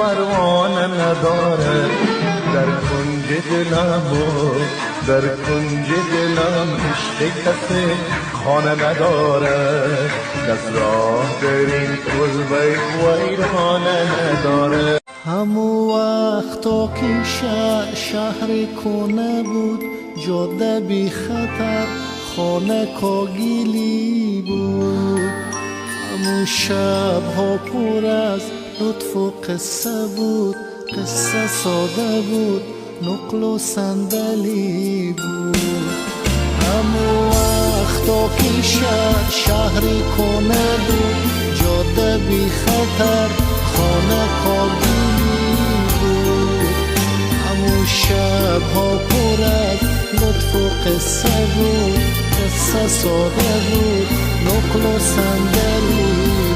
پروانه نداره. در کنج دلم در کنج دلم عشق کسی خانه نداره. کس راه در این کلبه ویرانه نداره. همو وقتا که شهر کنه بود، جاده بی خطر خانه کاگیلی بود. همو شبها پر از لطف و قصه بود، قصه ساده بود نقل و صندلی بود. همو وقتا که شهر کنه بود، جاده بی خطر خانه کاگیلی بود. همو شبها پر از لطف و قصه بود، قصه ساده بود نقل و صندلی